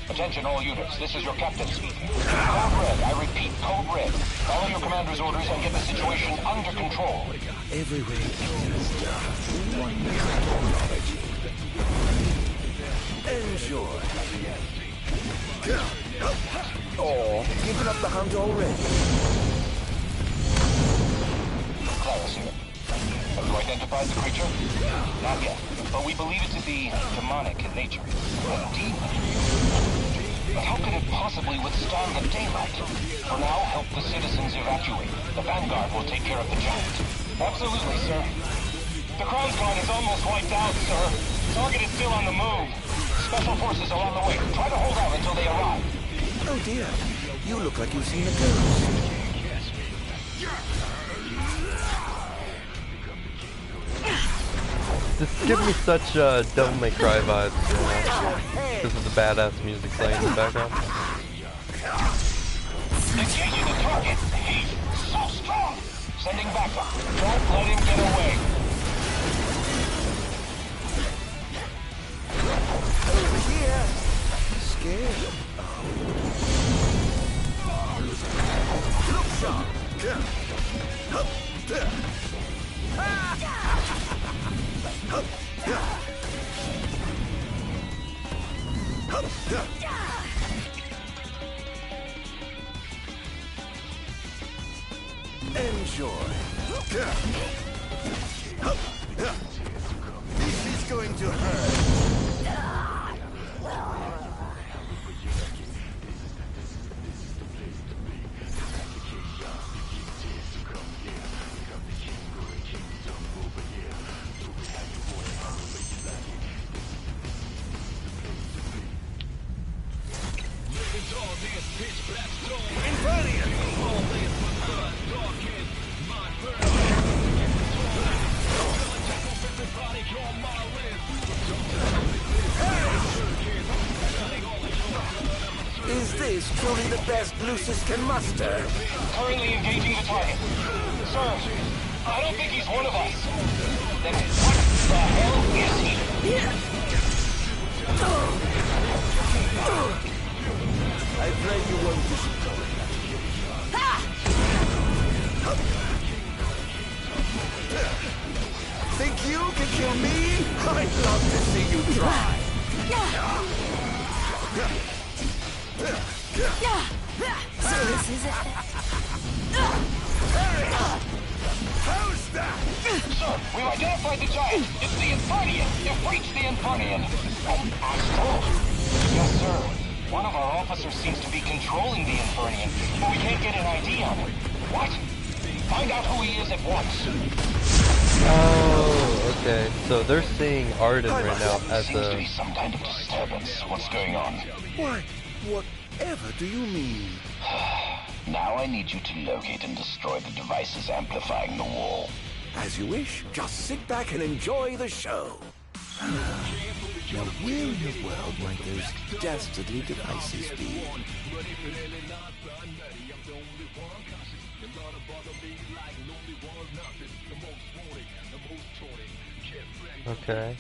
Attention all units, this is your captain speaking. Code Red, I repeat, Code Red. Follow your commander's orders and get the situation under control. Everywhere is just wonderful technology. Enjoy. Oh, giving up the hunt already. Clarus here. Have you identified the creature? Not yet, but we believe it to be demonic in nature. A demon. But how could it possibly withstand the daylight? For now, help the citizens evacuate. The Vanguard will take care of the giant. Absolutely, sir. The Crown's Guard is almost wiped out, sir. Target is still on the move. Special forces are on the way. Try to hold out until they arrive. Oh dear, you look like you've seen a ghost. This gives me such Devil May Cry vibes, because of the badass music playing in the background. Engaging the target. He's so strong. Sending backup. Don't let him get away. Over here. Scared. Look sharp. Enjoy. This is going to hurt. Is this truly the best Lucis can muster? Currently engaging the target. Sir, I don't think he's one of us. Then what the hell is he? I pray you won't disappoint. Think you can kill me? I'd love to see you try. So this is it. How's that? Sir, we've identified the giant. It's the Infernian. You've reached the Infernian. An astral? Yes, sir. One of our officers seems to be controlling the Infernian, but we can't get an ID on him. What? Find out who he is at once. Oh, okay. So they're seeing Ardyn right now as Seems to be some kind of disturbance. What's going on? Why, whatever do you mean? Now I need you to locate and destroy the devices amplifying the wall. As you wish. Just sit back and enjoy the show. Now where in the world might those dastardly devices be? Okay.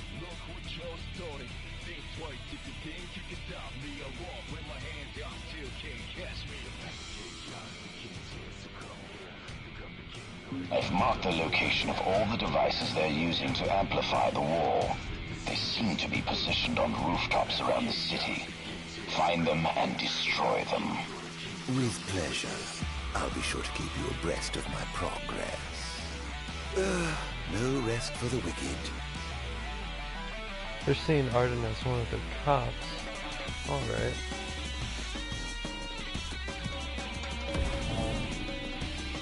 I've marked the location of all the devices they're using to amplify the war. They seem to be positioned on rooftops around the city. Find them and destroy them. With pleasure. I'll be sure to keep you abreast of my progress. No rest for the wicked. They're seeing Ardyn as one of the cops. Alright.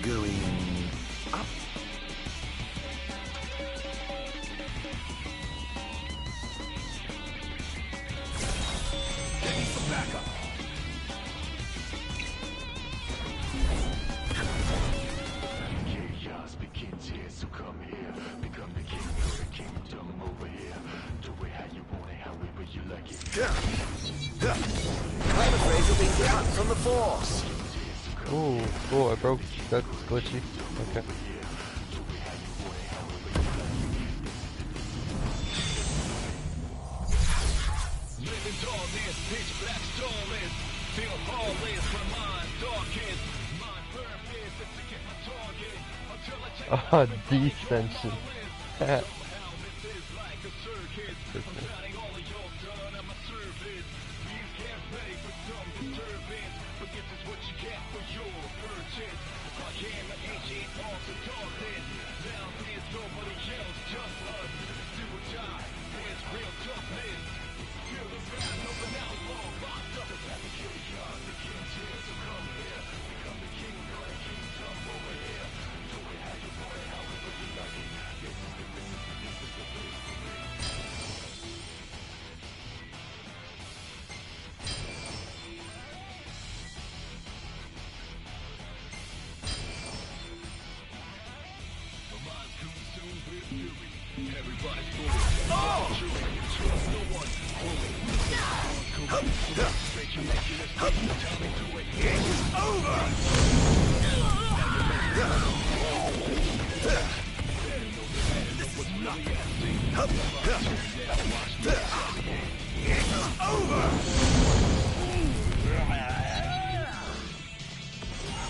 Going up. Getting some backup. Chaos begins here, so come here. Become the king of the kingdom over here. Do it how you want it, however you like it. I'm afraid you're being cut from the force. Oh, I broke. That's glitchy. Okay. Oh, descension.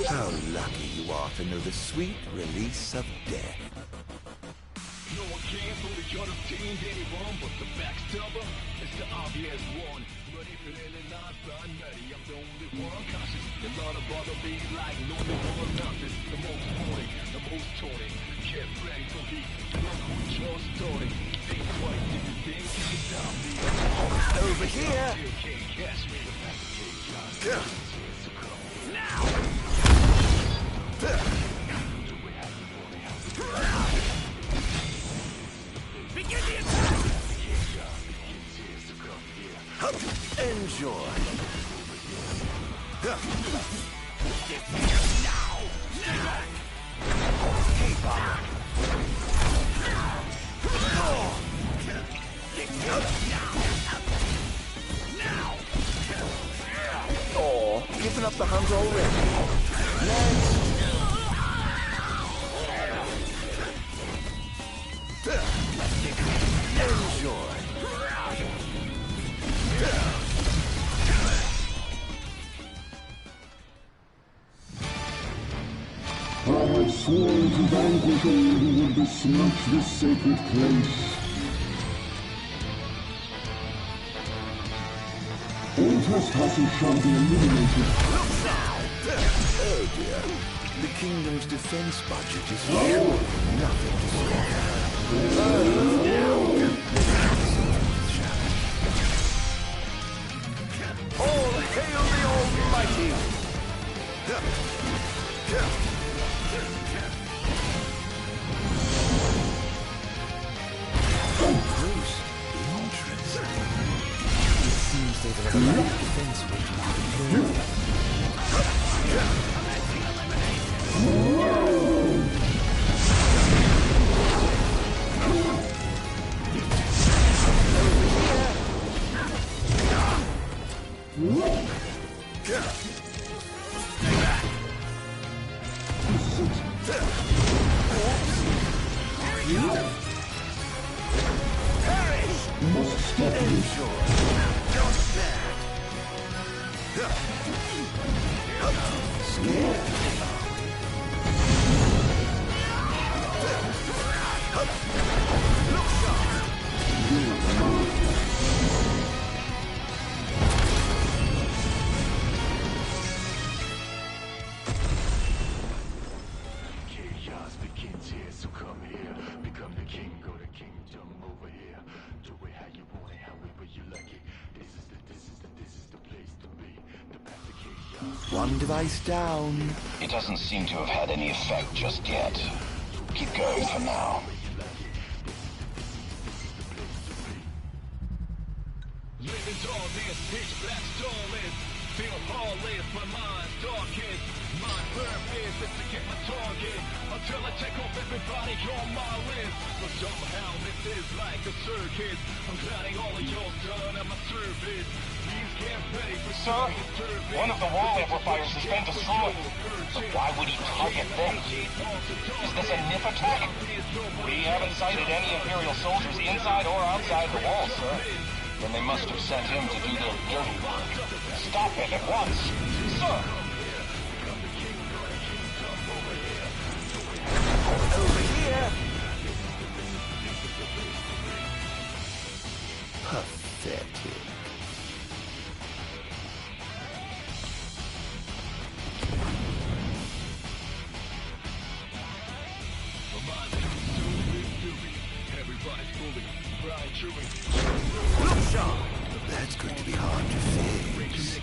How lucky you are to know the sweet release of death. No one can fully understand anyone, but the backstabber is the obvious one. But if it ain't not binary, I'm the only one conscious. A lot of other be like no one nothing. The most horny, the most tawny. Get ready for heat. Look who just started. Think twice if you think you can stop me. Over here. You can't catch me. Now. Begin the attack! Enjoy. Now! Keep on. Oh, giving up the hunt already. Next. Enjoy. I have sworn to vanquish all who would besmirch this sacred place. All trespassers shall be eliminated. Oh dear. The kingdom's defense budget is low. Nothing to scoff at. All hail the Almighty! Bruce, interesting. It seems they've eliminated defense budget. Chaos begins here, so come here. Become the king, go to kingdom over here. Do it how you want it, however you like it. This is the place to be. The path to chaos. One device down. It doesn't seem to have had any effect just yet. Keep going for now. Living all this pitch black storm is. Feel heartless, my mind's darkest. My purpose is to get my target until I take off everybody on my list. But somehow this is like a circus. I'm gliding all of your done at my service. Please get ready for Sir, one of the wall amplifiers has been destroyed. But why would he target them? Is this a NIF attack? We haven't sighted any Imperial soldiers inside or outside the wall, sir. Then they must have sent him to do their dirty work. Stop it at once, sir! Over here! Pathetic. That's going to be hard to fix.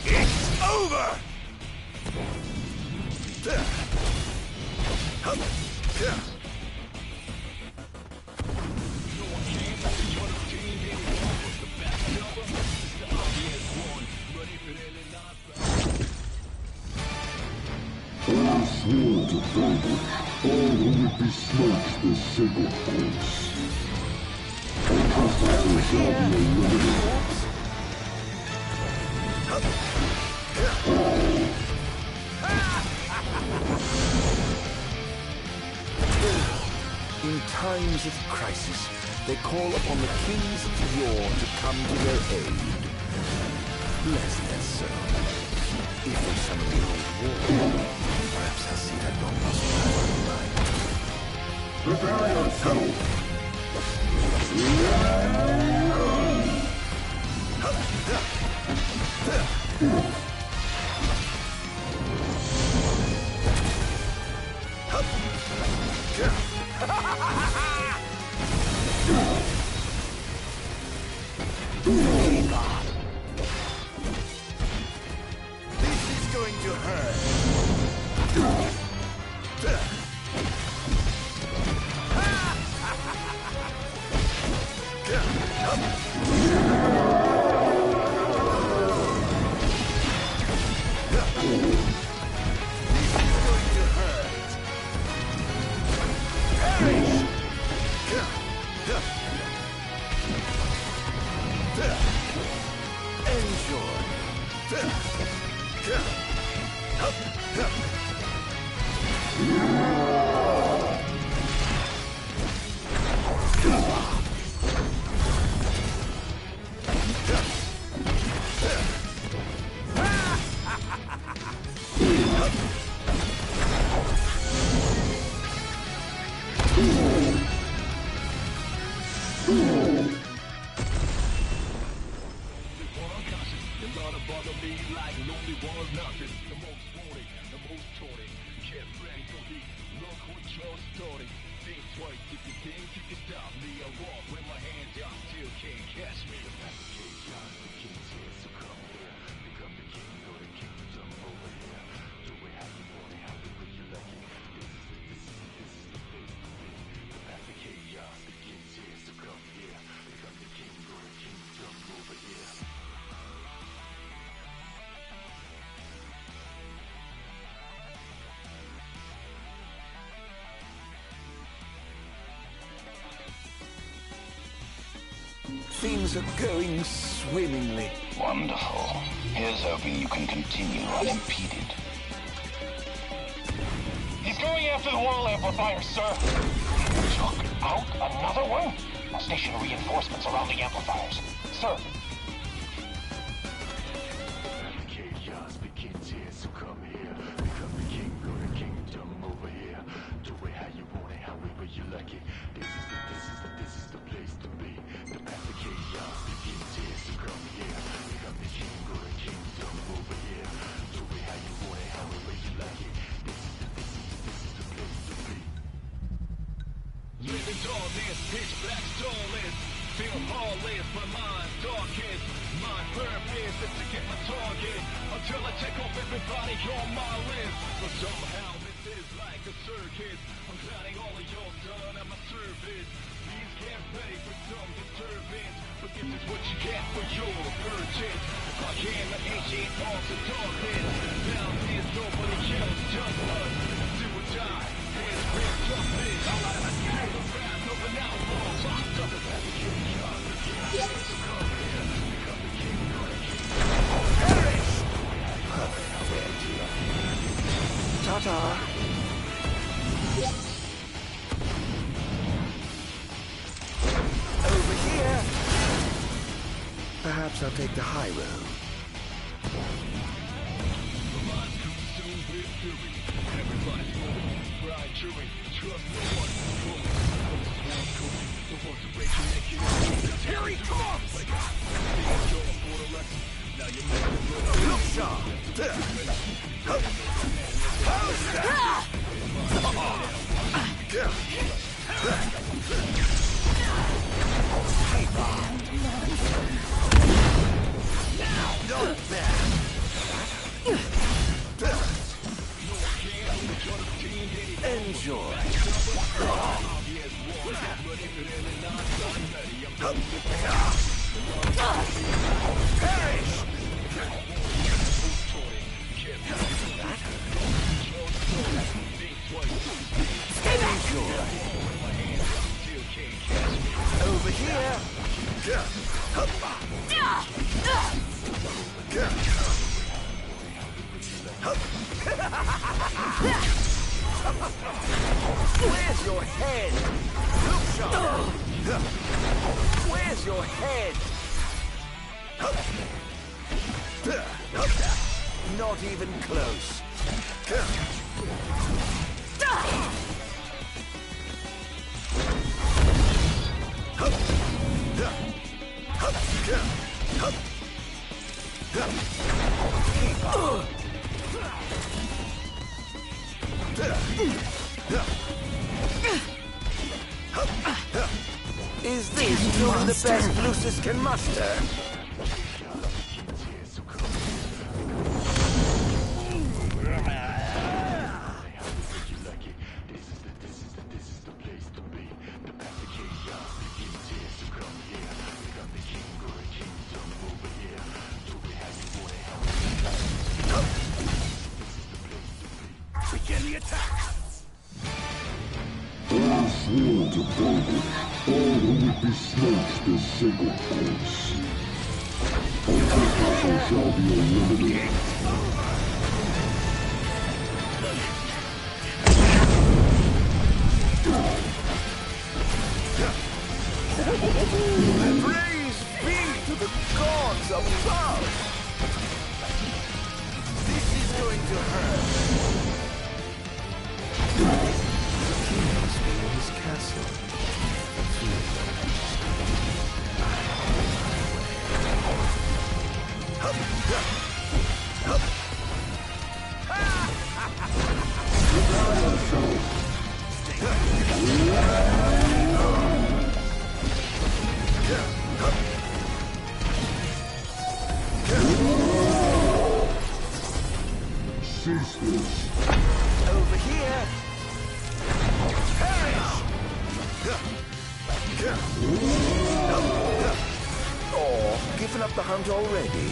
It's over! I swore to vanquish all who would besmirch the sacred course. I trust that there shall be a remedy. In times of crisis, they call upon the kings of yore to come to their aid. Bless their souls. If they summon the old war, perhaps I'll see that long lost child. Prepare yourself! This is going to hurt. Things are going swimmingly. Wonderful. Here's hoping you can continue unimpeded. He's going after the wall amplifier, sir. Took out another one? Station reinforcements around the amplifiers. Sir. Chaos begins here, so come here. Become the king of the kingdom over here. Do it how you want it, however you like it. This is the place to be. The path of chaos begins here, so come here. Become the king of the kingdom over here. Do it how you want it, however you like it. This is the place to be. Living darkness, pitch black starless. Feel lawless, my mind darkest. My purpose is to get my target until I take off everybody on my list. But somehow this is like a circus. I'm planning all of your done at my service. Please get ready for some disturbance, but this is what you get for your purchase. I am an ancient arms of darkness. Now there's nobody else, just us. Do or die, hands red justice. All out of the sky, the wrath of an outlaw. Locked up in that chaos. Ta-ta. Over here. Perhaps I'll take the high road. Here he comes! Look sharp! Not bad! Enjoy! Perish! Over here! Where's your head? Look sharp! Where's your head? Not even close. Is this truly the best Lucius can muster? Begin the attack! I swore to Baldur, all who would be snatched as sacred hearts. All shall be eliminated. Praise be to the gods above! This is going to hurt. The king must be in his castle. Cease this. Over here. Perish! Or given up the hunt already.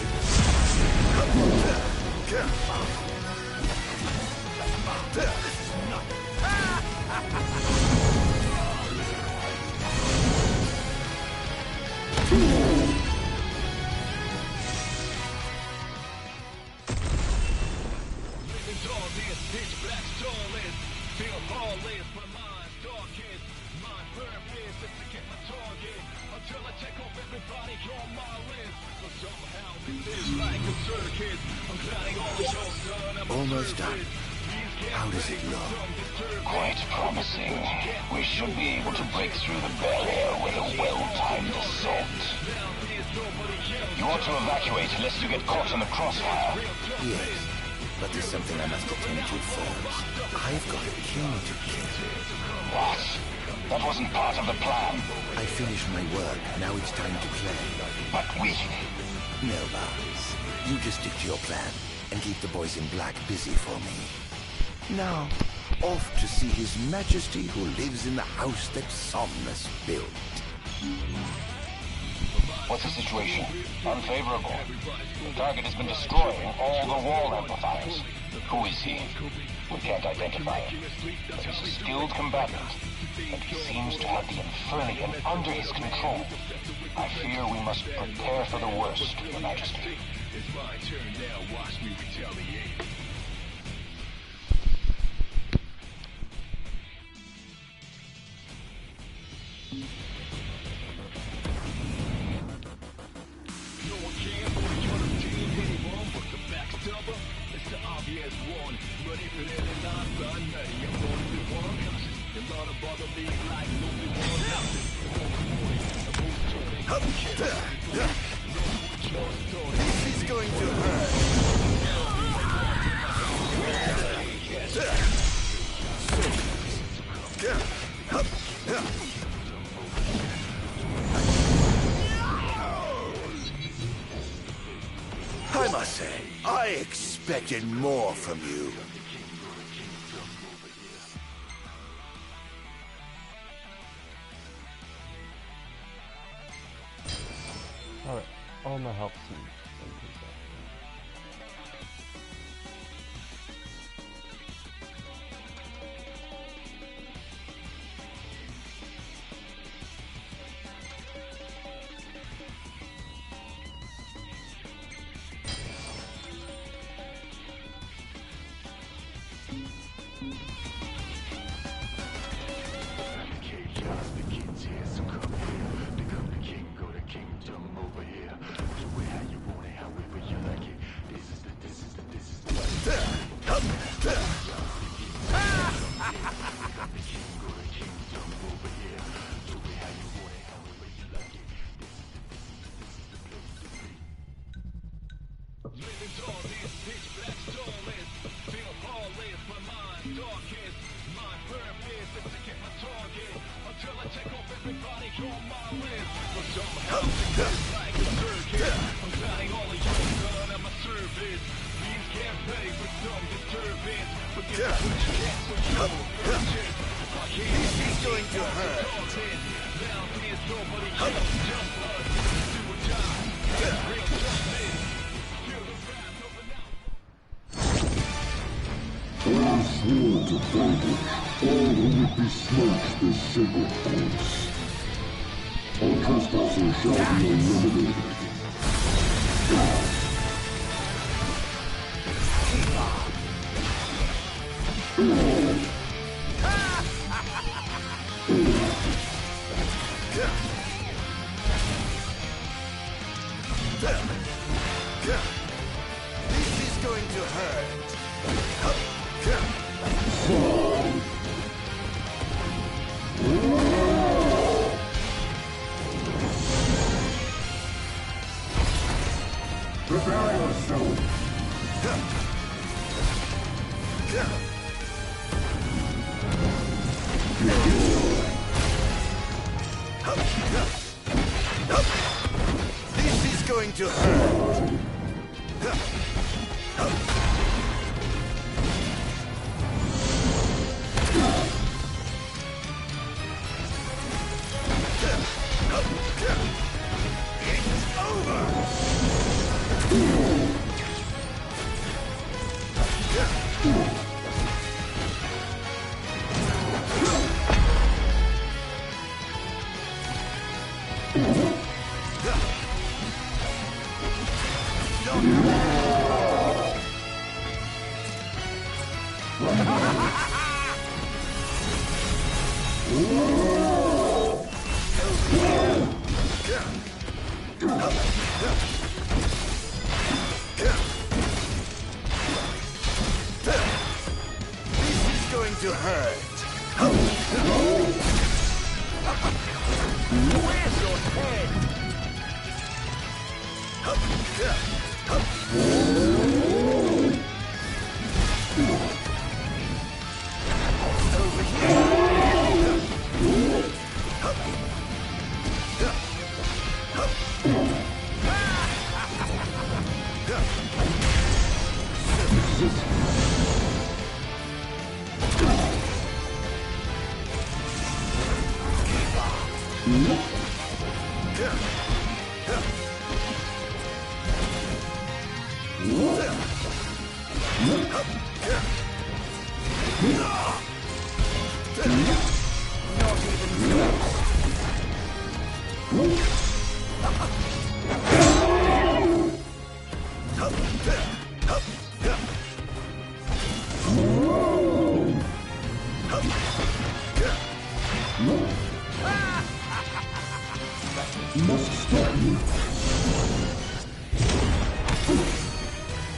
Feel lawless, my mind's darkest. My purpose is to get my target Almost done. How does it look? Quite promising. We should be able to break through the barrier with a well-timed assault. You ought to evacuate lest you get caught in the crossfire. Yes, but there's something I must attend to first. I've got a king to kill. What? That wasn't part of the plan. I finished my work. Now it's time to play. But we... No, Barnes. You just stick to your plan and keep the boys in black busy for me. Now, off to see His Majesty who lives in the house that Somnus built. What's the situation? Unfavorable. The target has been destroying all the wall amplifiers. Who is he? We can't identify him. But he's a skilled combatant, and he seems to have the Infernian under his control. I fear we must prepare for the worst, Your Majesty. It's my turn now, watch me retaliate. No one can for the other team anymore, but the backstabber is the obvious one. But if it isn't not done, I'm going to be one cussing. And not a bother me like nobody wants nothing. This is going to hurt. I must say, I expected more from you. Alright, all my help team. This is going to hurt. Where's your head? Over here. Must stop you.